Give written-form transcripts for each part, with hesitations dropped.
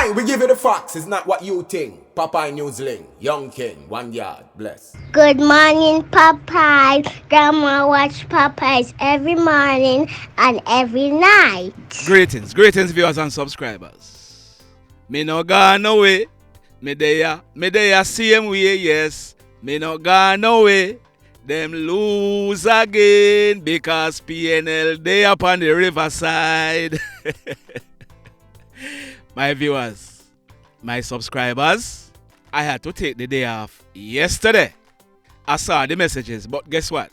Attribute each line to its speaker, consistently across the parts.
Speaker 1: Aye, we give you the facts. It's not what you think. Popeye Newsling, Young King, 1 yard, bless.
Speaker 2: Good morning, Popeye. Grandma watch Popeyes every morning and every night.
Speaker 3: Greetings, viewers and subscribers. Me no gone away. Me there same way, yes. Me no gone away. Them lose again because PNL they up on the riverside. My viewers, my subscribers, I had to take the day off yesterday. I saw the messages, but guess what?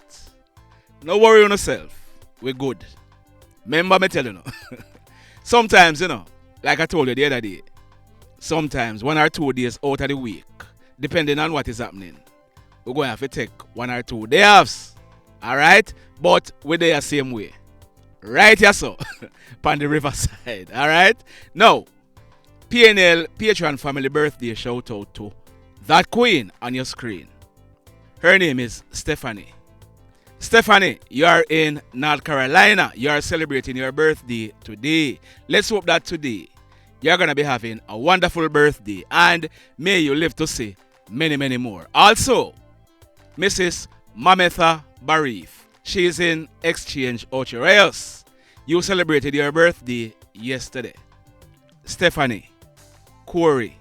Speaker 3: No worry on yourself. We're good. Remember me telling you. Sometimes, like I told you the other day, sometimes 1 or 2 days out of the week, depending on what is happening, we're going to have to take 1 or 2 days offs. Alright? But we're there the same way. Right here so. On the riverside. Alright? Now, PNL Patreon family birthday shout out to that queen on your screen. Her name is Stephanie. Stephanie, you are in North Carolina. You are celebrating your birthday today. Let's hope that today you're going to be having a wonderful birthday and may you live to see many, many more. Also, Mrs. Mametha Barif. She is in Exchange, Ocho Rios. You celebrated your birthday yesterday. Stephanie, Corey,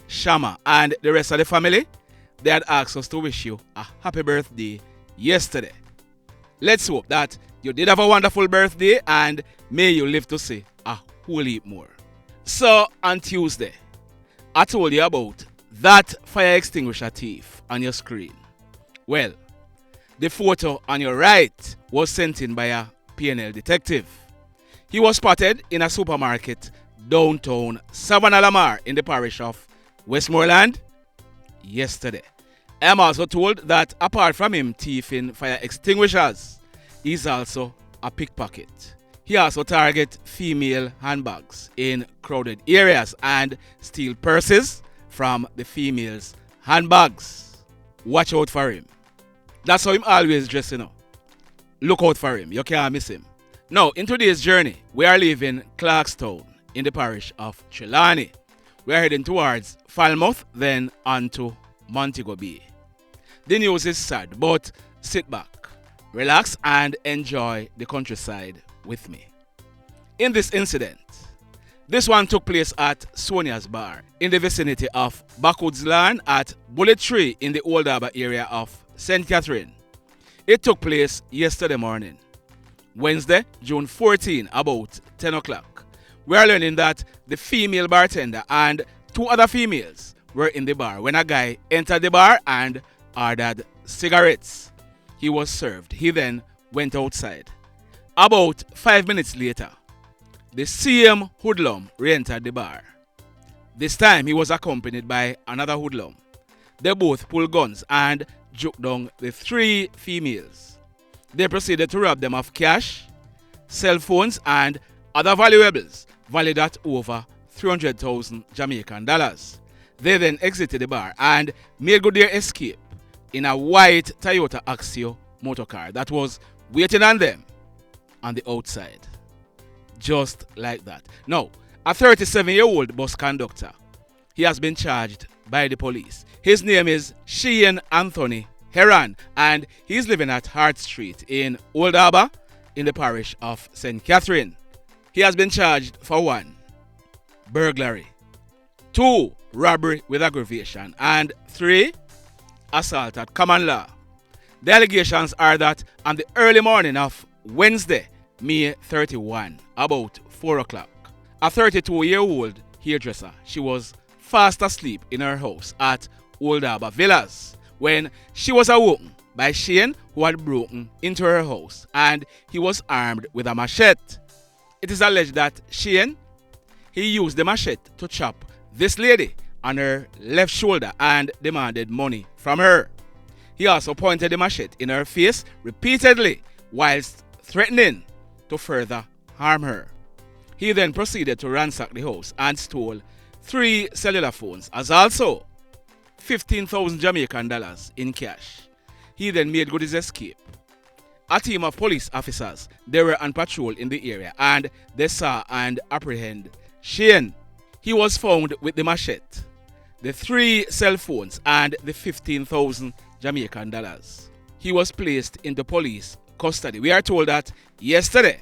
Speaker 3: Shama, and the rest of the family, they had asked us to wish you a happy birthday yesterday. Let's hope that you did have a wonderful birthday and may you live to see a whole heap more. So, on Tuesday, I told you about that fire extinguisher thief on your screen. Well, the photo on your right was sent in by a PNL detective. He was spotted in a supermarket downtown Savannah Lamar in the parish of Westmoreland yesterday. I am also told that apart from him thieving fire extinguishers, he's also a pickpocket. He also targets female handbags in crowded areas and steal purses from the females' handbags. Watch out for him. That's how him always dress, Look out for him. You can't miss him. Now, in today's journey, we are leaving Clarkstown in the parish of Trelawney. We are heading towards Falmouth, then on to Montego Bay. The news is sad, but sit back, relax, and enjoy the countryside with me. In this incident, this one took place at Sonia's bar in the vicinity of Backwoods Lawn at Bullet Tree in the Old Harbour area of St. Catherine. It took place yesterday morning, Wednesday, June 14, about 10 o'clock. We are learning that the female bartender and 2 other females were in the bar when a guy entered the bar and ordered cigarettes. He was served. He then went outside. About 5 minutes later, the same hoodlum re-entered the bar. This time he was accompanied by another hoodlum. They both pulled guns and juke down the 3 females. They proceeded to rob them of cash, cell phones, and other valuables valued at over 300,000 Jamaican dollars. They then exited the bar and made good their escape in a white Toyota Axio motorcar that was waiting on them on the outside. Just like that. Now, a 37-year-old bus conductor, he has been charged by the police. His name is Sheehan Anthony Herron, and he's living at Hart Street in Old Harbour in the parish of St. Catherine. He has been charged for 1, burglary, 2, robbery with aggravation, and 3, assault at common law. The allegations are that on the early morning of Wednesday, May 31, about 4 o'clock, a 32-year-old hairdresser, she was fast asleep in her house at Old Harbour Villas when she was awoken by Shane, who had broken into her house, and he was armed with a machete. It is alleged that Shane, he used the machete to chop this lady on her left shoulder and demanded money from her. He also pointed the machete in her face repeatedly whilst threatening to further harm her. He then proceeded to ransack the house and stole 3 cellular phones, as also 15,000 Jamaican dollars in cash. He then made good his escape. A team of police officers, they were on patrol in the area and they saw and apprehended Shane. He was found with the machete, the 3 cell phones, and the 15,000 Jamaican dollars. He was placed into police custody. We are told that yesterday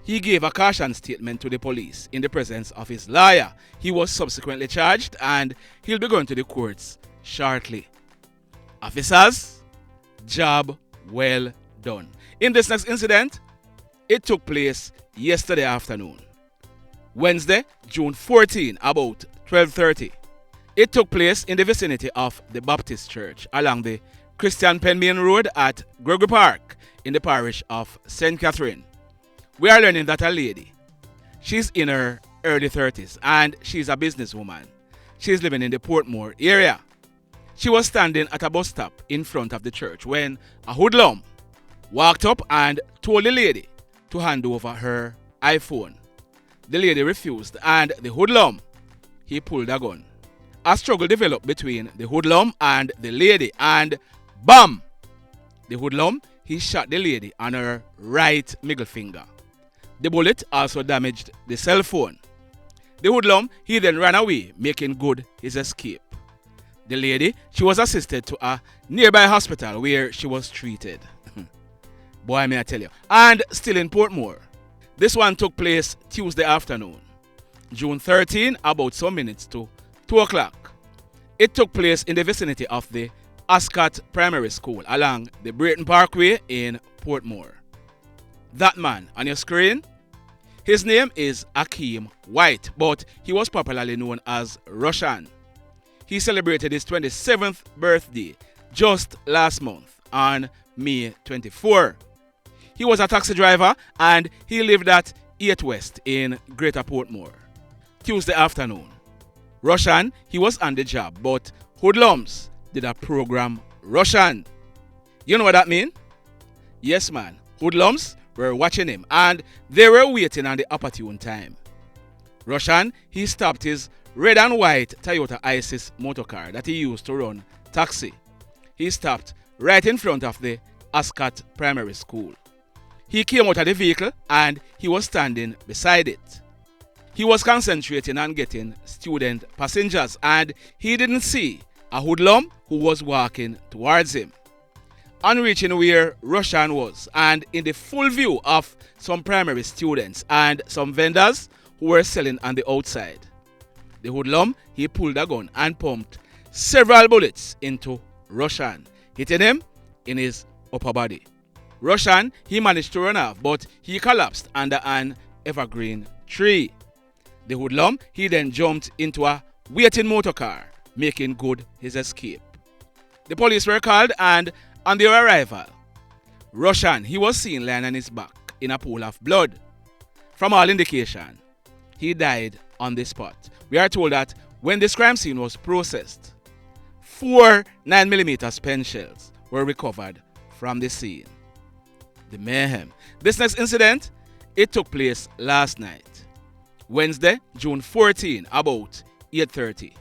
Speaker 3: he gave a caution statement to the police in the presence of his lawyer. He was subsequently charged and he'll be going to the courts shortly. Officers, job well done. In this next incident, it took place yesterday afternoon, Wednesday, June 14, about 12:30. It took place in the vicinity of the Baptist Church along the Christian Penmain Road at Gregory Park in the parish of St. Catherine. We are learning that a lady, she's in her early 30s and she's a businesswoman. She's living in the Portmore area. She was standing at a bus stop in front of the church when a hoodlum walked up and told the lady to hand over her iPhone. The lady refused and the hoodlum, he pulled a gun. A struggle developed between the hoodlum and the lady and bam! The hoodlum, he shot the lady on her right middle finger. The bullet also damaged the cell phone. The hoodlum, he then ran away, making good his escape. The lady, she was assisted to a nearby hospital where she was treated. Boy, may I tell you. And still in Portmore. This one took place Tuesday afternoon, June 13, about some minutes to 2 o'clock. It took place in the vicinity of the Ascott Primary School along the Brayton Parkway in Portmore. That man on your screen, his name is Ackeem Whyte, but he was popularly known as Russian. He celebrated his 27th birthday just last month on May 24. He was a taxi driver and he lived at 8 West in Greater Portmore. Tuesday afternoon, Russian, he was on the job, but hoodlums did a program Russian. You know what that means? Yes, man. Hoodlums were watching him and they were waiting on the opportune time. Russian, he stopped his red and white Toyota Isis motorcar that he used to run taxi. He stopped right in front of the Ascott Primary School. He came out of the vehicle and he was standing beside it. He was concentrating on getting student passengers and he didn't see a hoodlum who was walking towards him. On reaching where Russian was and in the full view of some primary students and some vendors who were selling on the outside, the hoodlum, he pulled a gun and pumped several bullets into Russian, hitting him in his upper body. Russian, he managed to run off, but he collapsed under an evergreen tree. The hoodlum, he then jumped into a waiting motor car, making good his escape. The police were called and on their arrival, Russian, he was seen lying on his back in a pool of blood. From all indication, he died on the spot. We are told that when this crime scene was processed, 4 9mm pen shells were recovered from the scene. The mayhem. This next incident, it took place last night, Wednesday, June 14, about 8:30.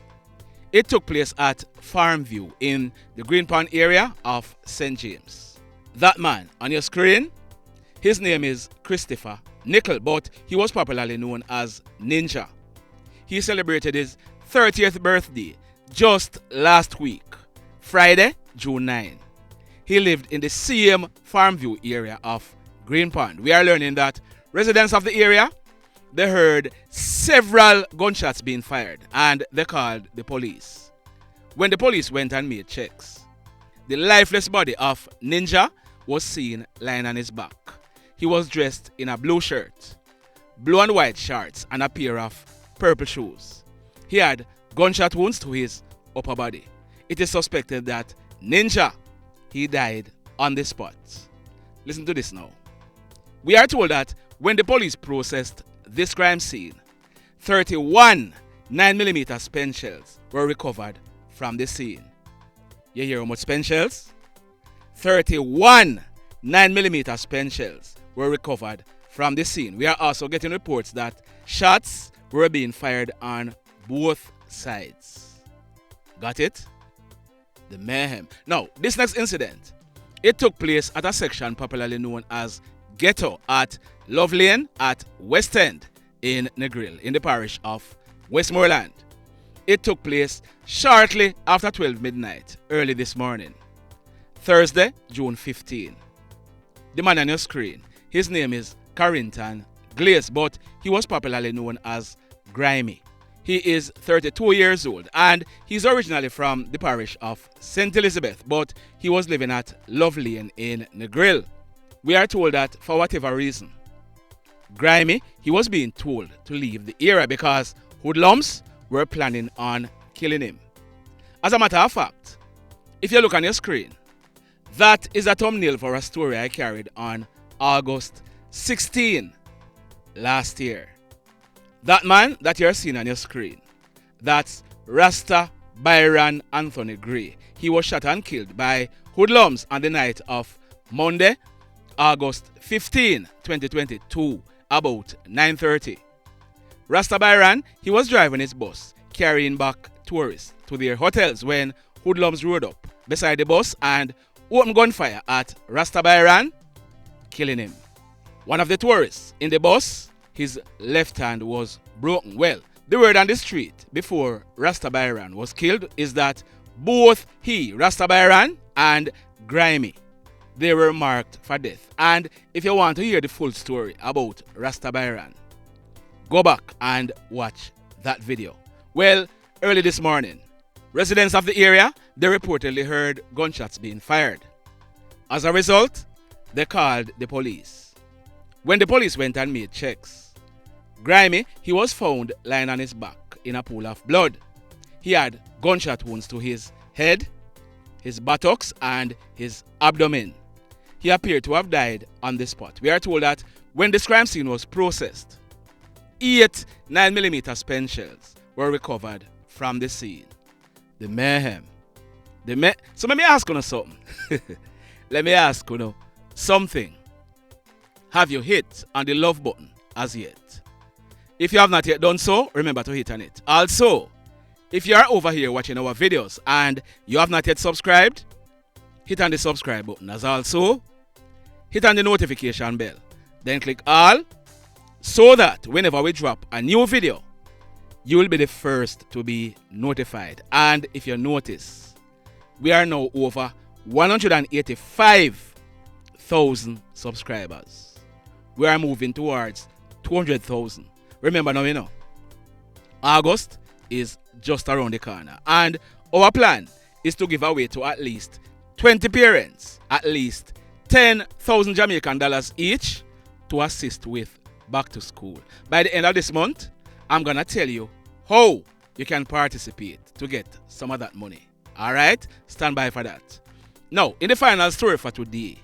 Speaker 3: It took place at Farmview in the Green Pond area of St. James. That man on your screen, his name is Christopher Nickle, but he was popularly known as Ninja. He celebrated his 30th birthday just last week, Friday, June 9. He lived in the same Farmview area of Green Pond. We are learning that residents of the area, they heard several gunshots being fired and they called the police. When the police went and made checks, the lifeless body of Ninja was seen lying on his back. He was dressed in a blue shirt, blue and white shorts, and a pair of purple shoes. He had gunshot wounds to his upper body. It is suspected that Ninja, he died on the spot. Listen to this now. We are told that when the police processed this crime scene, 31 9mm pen shells were recovered from the scene. You hear how much pen shells? 31 9mm pen shells were recovered from the scene. We are also getting reports that shots were being fired on both sides. Got it? The mayhem. Now, this next incident, it took place at a section popularly known as Ghetto at Love Lane at West End in Negril in the parish of Westmoreland. It took place shortly after 12 midnight early this morning, Thursday, June 15. The man on your screen, his name is Carrington Glaze, but he was popularly known as Grimey. He is 32 years old and he's originally from the parish of St. Elizabeth, but he was living at Love Lane in Negril. We are told that for whatever reason, Grimey, he was being told to leave the area because hoodlums were planning on killing him. As a matter of fact, if you look on your screen, that is a thumbnail for a story I carried on August 16 last year. That man that you're seeing on your screen, that's Rasta Byron Anthony Gray. He was shot and killed by hoodlums on the night of Monday, August 15, 2022, about 9:30. Rasta Byron, he was driving his bus, carrying back tourists to their hotels when hoodlums rode up beside the bus and opened gunfire at Rasta Byron, killing him. One of the tourists in the bus, his left hand was broken. Well, the word on the street before Rasta Byron was killed is that both he, Rasta Byron, and Grimey, they were marked for death. And if you want to hear the full story about Rasta Byron, go back and watch that video. Well, early this morning, residents of the area, they reportedly heard gunshots being fired. As a result, they called the police. When the police went and made checks, Grimey, he was found lying on his back in a pool of blood. He had gunshot wounds to his head, his buttocks, and his abdomen. He appeared to have died on the spot. We are told that when this crime scene was processed, 8 9mm spent shells were recovered from the scene. The mayhem. So let me ask you something. Let me ask you something. Have you hit on the love button as yet? If you have not yet done so, remember to hit on it. Also, if you are over here watching our videos and you have not yet subscribed, hit on the subscribe button. As also, hit on the notification bell. Then click all so that whenever we drop a new video, you will be the first to be notified. And if you notice, we are now over 185,000 subscribers. We are moving towards 200,000. Remember now, August is just around the corner. And our plan is to give away to at least 20 parents at least 10,000 Jamaican dollars each to assist with back to school. By the end of this month, I'm going to tell you how you can participate to get some of that money. Alright? Stand by for that. Now, in the final story for today,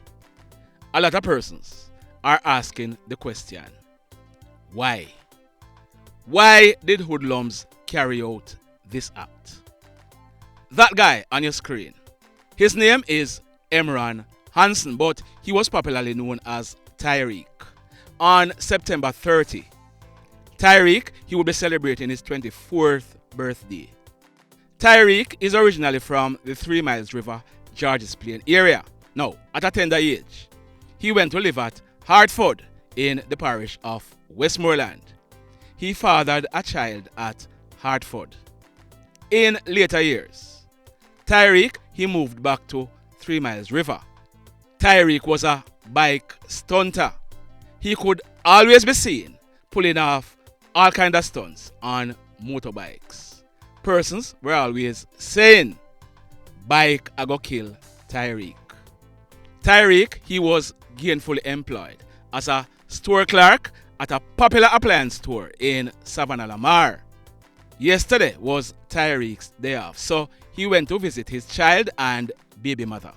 Speaker 3: a lot of persons are asking the question, why? Why did hoodlums carry out this act? That guy on your screen, his name is Emron Hanson, but he was popularly known as Tyreke. On September 30, Tyreke, he will be celebrating his 24th birthday. Tyreke is originally from the 3 Miles River, Georges Plain area. Now, at a tender age, he went to live at Hartford in the parish of Westmoreland. He fathered a child at Hartford. In later years, Tyreke, he moved back to 3 Miles River. Tyreke was a bike stunter. He could always be seen pulling off all kinds of stunts on motorbikes. Persons were always saying, bike I go kill Tyreke. Tyreke, he was gainfully employed as a store clerk at a popular appliance store in Savannah Lamar. Yesterday was Tyreke's day off, so he went to visit his child and baby mother.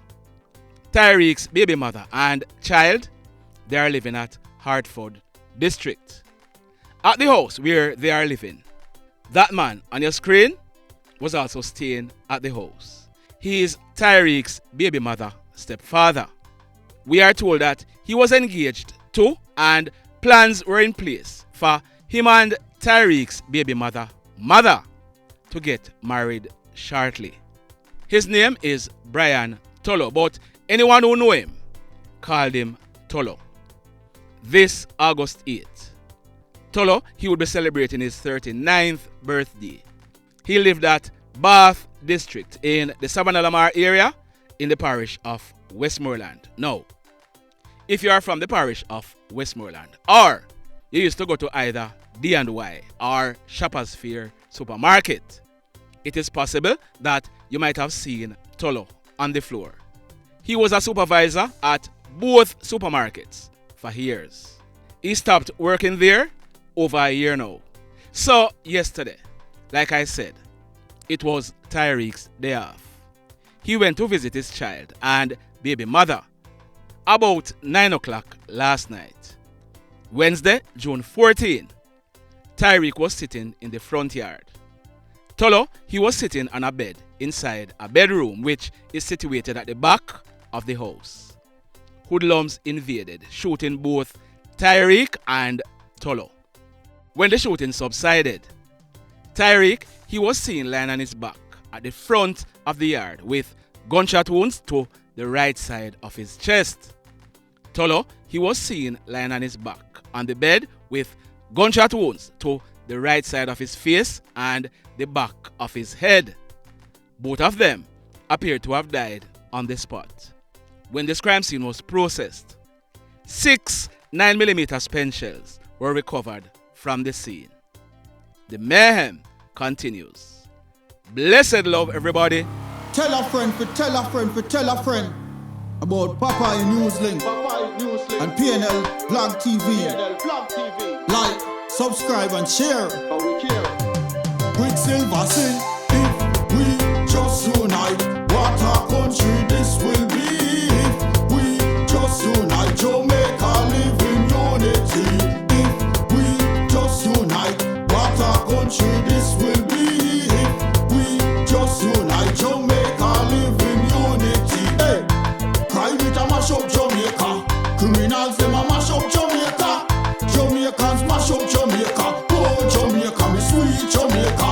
Speaker 3: Tyreke's baby mother and child, they are living at Hartford District. At the house where they are living, that man on your screen was also staying at the house. He is Tyreke's baby mother stepfather. We are told that he was engaged to and plans were in place for him and Tyreke's baby mother to get married shortly. His name is Bryan Tullo, but anyone who know him called him Tullo. This August 8th, Tullo, he would be celebrating his 39th birthday. He lived at Bath District in the Savannah Lamar area in the parish of Westmoreland. Now, if you are from the parish of Westmoreland, or you used to go to either D&Y or Shoppers Fair supermarket, it is possible that you might have seen Tullo on the floor. He was a supervisor at both supermarkets for years. He stopped working there over a year now. So yesterday, like I said, it was Tyreke's day off. He went to visit his child and baby mother about 9 o'clock last night. Wednesday, June 14, Tyreke was sitting in the front yard. Tullo, he was sitting on a bed inside a bedroom which is situated at the back of the house. Hoodlums invaded, shooting both Tyreke and Tullo. When the shooting subsided, Tyreke, he was seen lying on his back at the front of the yard with gunshot wounds to the right side of his chest. Tullo, he was seen lying on his back on the bed with gunshot wounds to the right side of his face and the back of his head. Both of them appeared to have died on the spot. When this crime scene was processed, 6 9mm spent shells were recovered from the scene. The mayhem continues. Blessed love, everybody.
Speaker 4: Tell a friend for tell a friend for tell a friend about Popeye Newslink and PNL Blog TV. Like, subscribe and share. Quicksilver sing, if we just unite, what a country this will be. If we just unite, Jamaica live in unity. If we just unite, what a country this will be. If we just unite, Jamaica live in unity. Hey, crime it a mash up Jamaica. Criminals them a mash up Jamaica. Jamaicans mash up Jamaica. Oh Jamaica, me sweet Jamaica.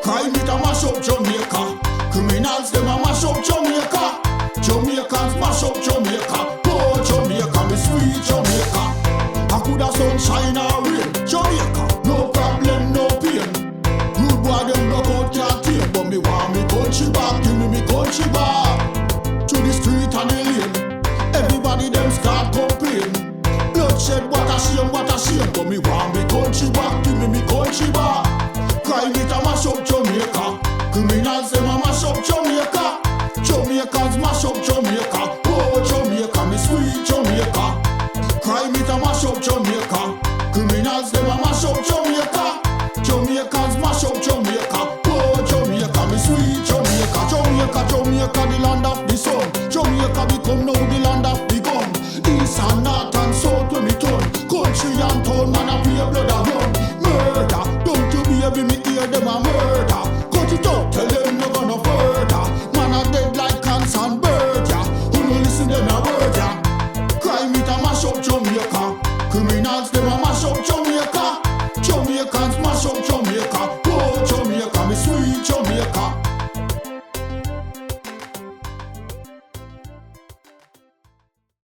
Speaker 4: Crime it a mash up Jamaica. Criminals them a mash up Jamaica. Jamaicans mash up Jamaica. Oh Jamaica, me sweet Jamaica. I coulda sunshine or rain. Jamaica, no problem, no pain. Rude boy them knock out can't tame, but me want me country back. Give me country back. To the street and the lane. Everybody them start complain. Bloodshed, what a shame, but me want me country back. Give me country back. Crime it a mash up Jamaica. Criminals them a mash up Jamaica. Jamaicans mash up Jamaica. Oh Jamaica, me sweet Jamaica. Crime it a mash up Jamaica. Criminals them a mash up Jamaica. Jamaicans mash up Jamaica. Oh Jamaica, me sweet Jamaica. Jamaica, the land of the sun. Jamaica become now the land of the gun. East and north and south when me turn. Country and town man a pay blood a run. Murder, don't you baby me hear them a murder.